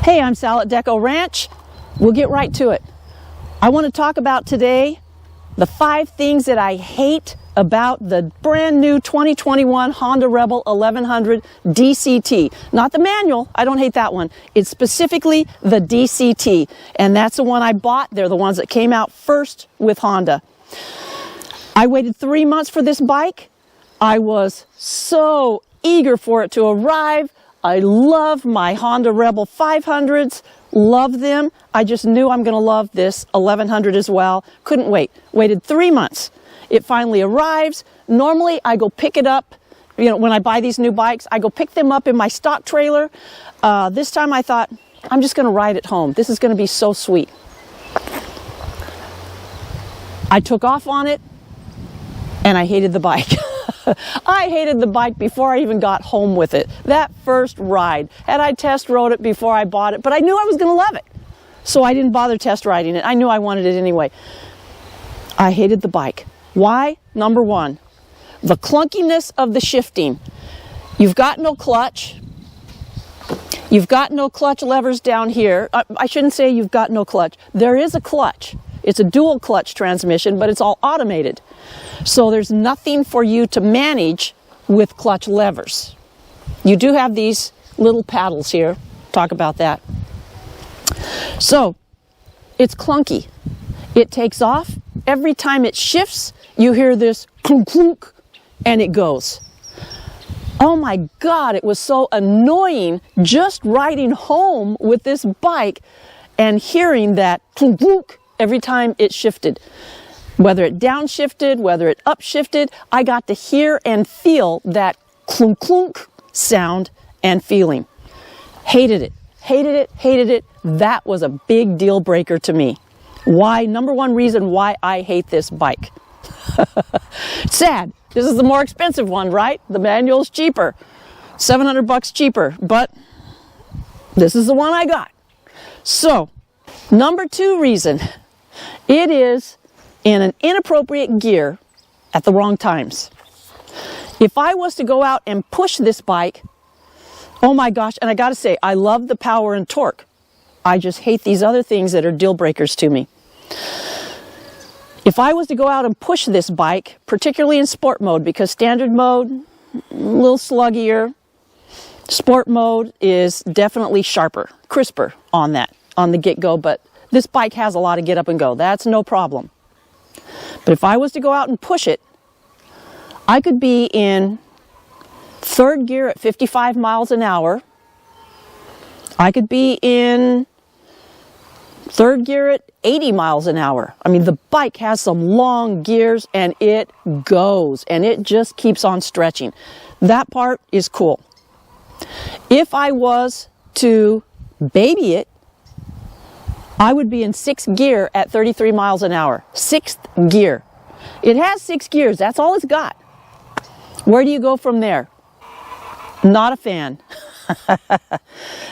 Hey, I'm Sal at Decco Ranch. We'll get right to it. I want to talk about today the 5 things that I hate about the brand new 2021 Honda Rebel 1100 DCT. Not the manual, I don't hate that one. It's specifically the DCT, and that's the one I bought. They're the ones that came out first with Honda. I waited 3 months for this bike. I was so eager for it to arrive. I love my Honda Rebel 500s, love them. I just knew I'm going to love this 1100 as well. Couldn't wait. Waited 3 months. It finally arrives. Normally I go pick it up, when I buy these new bikes, I go pick them up in my stock trailer. This time I thought, I'm just going to ride it home. This is going to be so sweet. I took off on it and I hated the bike. I hated the bike before I even got home with it. That first ride. Had I test rode it before I bought it, but I knew I was going to love it. So I didn't bother test riding it. I knew I wanted it anyway. I hated the bike. Why? Number one, the clunkiness of the shifting. You've got no clutch. You've got no clutch levers down here. I shouldn't say you've got no clutch. There is a clutch. It's a dual clutch transmission, but it's all automated. So there's nothing for you to manage with clutch levers. You do have these little paddles here. Talk about that. So it's clunky. It takes off. Every time it shifts, you hear this clunk clunk, and it goes. Oh my God, it was so annoying just riding home with this bike and hearing that clunk clunk every time it shifted. Whether it downshifted, whether it upshifted, I got to hear and feel that clunk clunk sound and feeling. Hated it, hated it, hated it. That was a big deal breaker to me. Why? Number one reason why I hate this bike. Sad. This is the more expensive one, right? The manual's cheaper. $700 cheaper, but this is the one I got. So, number two reason, it is in an inappropriate gear at the wrong times. If I was to go out and push this bike, oh my gosh, and I gotta say, I love the power and torque. I just hate these other things that are deal breakers to me. If I was to go out and push this bike, particularly in sport mode, because standard mode, a little sluggier, sport mode is definitely sharper, crisper on the get-go, but this bike has a lot of get up and go. That's no problem. But if I was to go out and push it, I could be in third gear at 55 miles an hour. I could be in third gear at 80 miles an hour. I mean, the bike has some long gears and it goes and it just keeps on stretching. That part is cool. If I was to baby it, I would be in 6th gear at 33 miles an hour. 6th gear. It has 6 gears. That's all it's got. Where do you go from there? Not a fan.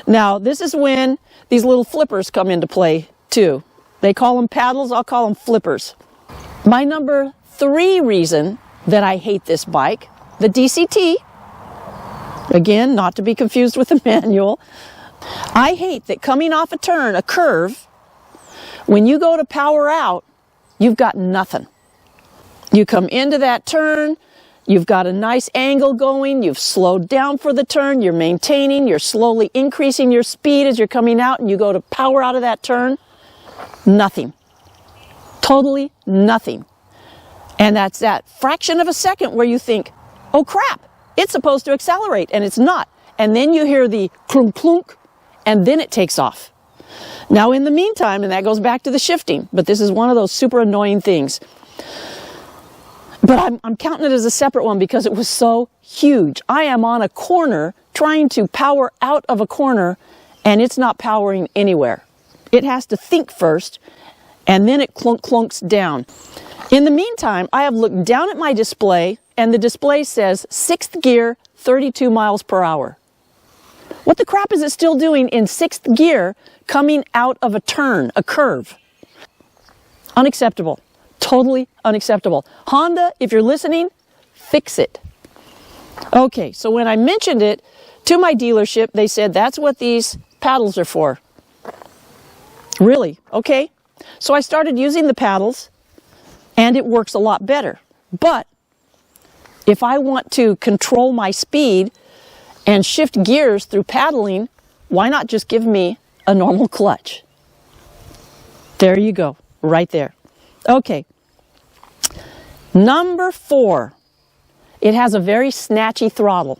Now, this is when these little flippers come into play, too. They call them paddles. I'll call them flippers. My number 3 reason that I hate this bike, the DCT, again, not to be confused with the manual, I hate that coming off a turn, a curve, when you go to power out, you've got nothing. You come into that turn, you've got a nice angle going, you've slowed down for the turn, you're maintaining, you're slowly increasing your speed as you're coming out, and you go to power out of that turn, nothing. Totally nothing. And that's that fraction of a second where you think, oh crap, it's supposed to accelerate, and it's not. And then you hear the clunk clunk, and then it takes off. Now in the meantime, and that goes back to the shifting, but this is one of those super annoying things. But I'm counting it as a separate one because it was so huge. I am on a corner trying to power out of a corner and it's not powering anywhere. It has to think first and then it clunk clunks down. In the meantime, I have looked down at my display and the display says 6th gear, 32 miles per hour. What the crap is it still doing in 6th gear coming out of a turn, a curve? Unacceptable. Totally unacceptable. Honda, if you're listening, fix it. Okay, so when I mentioned it to my dealership, they said that's what these paddles are for. Really? Okay. So I started using the paddles, and it works a lot better. But if I want to control my speed and shift gears through paddling, why not just give me a normal clutch? There you go, right there. Okay. Number 4, it has a very snatchy throttle.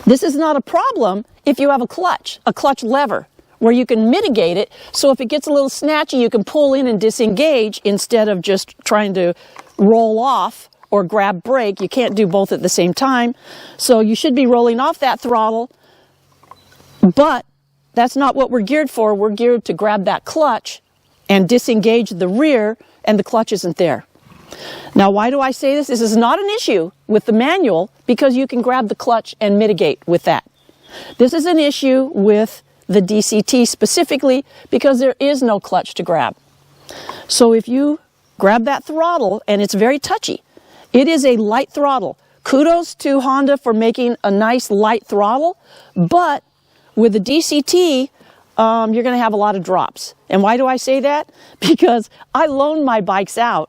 This is not a problem if you have a clutch lever, where you can mitigate it, so if it gets a little snatchy, you can pull in and disengage instead of just trying to roll off or grab brake. You can't do both at the same time, so you should be rolling off that throttle, but that's not what we're geared for. We're geared to grab that clutch and disengage the rear, and the clutch isn't there. Now, why do I say this? This is not an issue with the manual, because you can grab the clutch and mitigate with that. This is an issue with the DCT specifically, because there is no clutch to grab. So if you grab that throttle, and it's very touchy, it is a light throttle. Kudos to Honda for making a nice light throttle, but with the DCT, you're going to have a lot of drops. And why do I say that? Because I loan my bikes out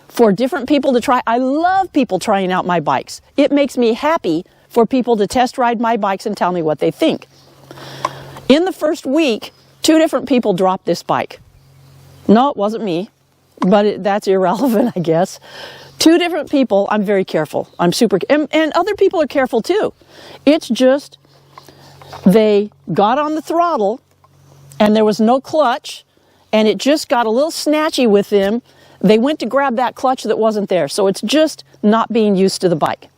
for different people to try. I love people trying out my bikes. It makes me happy for people to test ride my bikes and tell me what they think. In the first week, 2 different people dropped this bike. No, it wasn't me, but that's irrelevant, I guess. 2 different people. I'm very careful. I'm super, and other people are careful too. It's just they got on the throttle and there was no clutch, and it just got a little snatchy with them. They went to grab that clutch that wasn't there, so it's just not being used to the bike.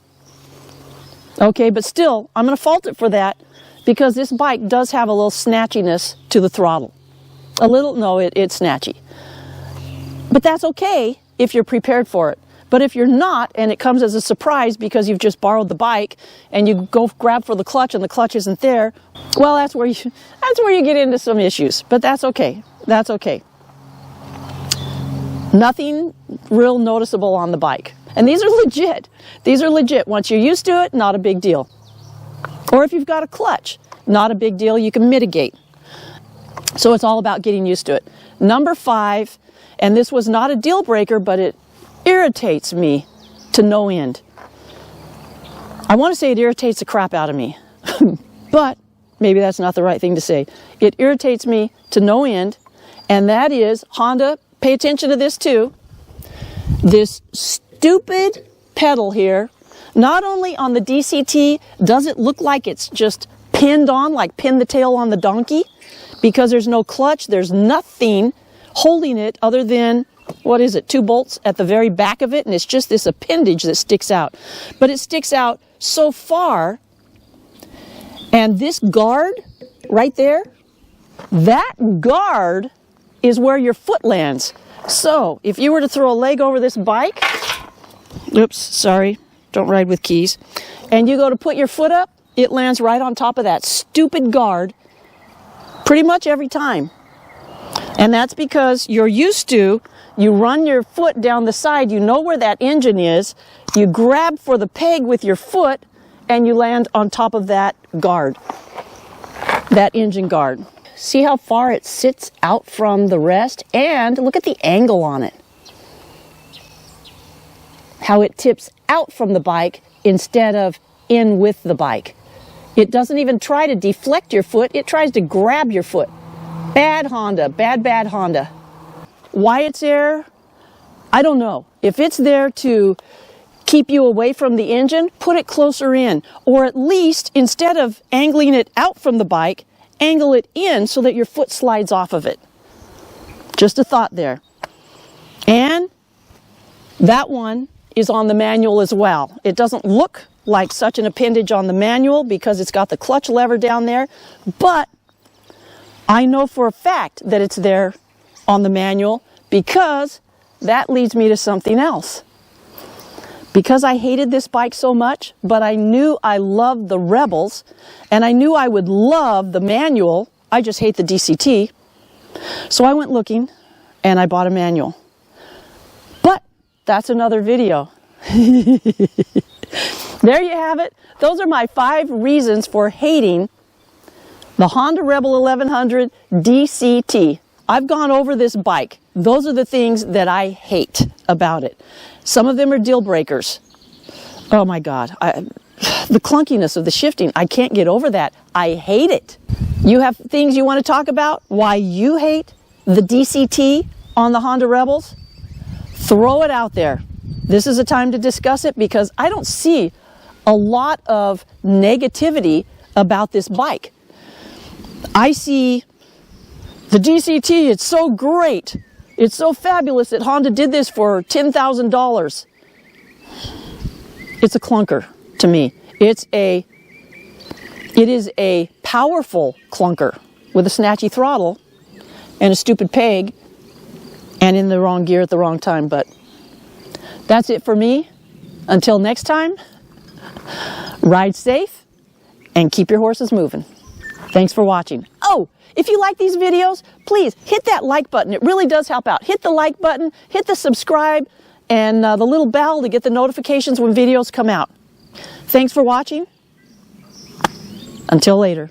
Okay, but still, I'm going to fault it for that, because this bike does have a little snatchiness to the throttle. A little, no, it's snatchy. But that's okay if you're prepared for it. But if you're not, and it comes as a surprise because you've just borrowed the bike and you go grab for the clutch and the clutch isn't there, well, that's where you get into some issues. But that's okay. That's okay. Nothing real noticeable on the bike. And these are legit. These are legit. Once you're used to it, not a big deal. Or if you've got a clutch, not a big deal, you can mitigate. So it's all about getting used to it. Number 5, and this was not a deal breaker, but it irritates me to no end. I want to say it irritates the crap out of me, but maybe that's not the right thing to say. It irritates me to no end, and that is, Honda, pay attention to this too, this stupid pedal here. Not only on the DCT does it look like it's just pinned on, like pin the tail on the donkey, because there's no clutch, there's nothing holding it other than, what is it, 2 bolts at the very back of it, and it's just this appendage that sticks out. But it sticks out so far, and this guard right there, that guard is where your foot lands. So if you were to throw a leg over this bike, oops, sorry, don't ride with keys, and you go to put your foot up, it lands right on top of that stupid guard pretty much every time. And that's because you're used to, you run your foot down the side, you know where that engine is, you grab for the peg with your foot, and you land on top of that guard, that engine guard. See how far it sits out from the rest? And look at the angle on it. How it tips out from the bike instead of in with the bike. It doesn't even try to deflect your foot, it tries to grab your foot. Bad Honda, bad Honda. Why it's there, I don't know. If it's there to keep you away from the engine, put it closer in. Or at least, instead of angling it out from the bike, angle it in so that your foot slides off of it. Just a thought there. And that one is on the manual as well. It doesn't look like such an appendage on the manual because it's got the clutch lever down there, but I know for a fact that it's there on the manual because that leads me to something else. Because I hated this bike so much, but I knew I loved the Rebels, and I knew I would love the manual. I just hate the DCT. So I went looking, and I bought a manual. But that's another video. There you have it. Those are my 5 reasons for hating The Honda Rebel 1100 DCT. I've gone over this bike. Those are the things that I hate about it. Some of them are deal breakers. Oh my God. The clunkiness of the shifting, I can't get over that. I hate it. You have things you want to talk about? Why you hate the DCT on the Honda Rebels? Throw it out there. This is a time to discuss it because I don't see a lot of negativity about this bike. I see the DCT, it's so great. It's so fabulous that Honda did this for $10,000. It's a clunker to me. It is a powerful clunker with a snatchy throttle and a stupid peg and in the wrong gear at the wrong time. But that's it for me. Until next time, ride safe and keep your horses moving. Thanks for watching. Oh, if you like these videos, please hit that like button. It really does help out. Hit the like button, hit the subscribe, and the little bell to get the notifications when videos come out. Thanks for watching. Until later.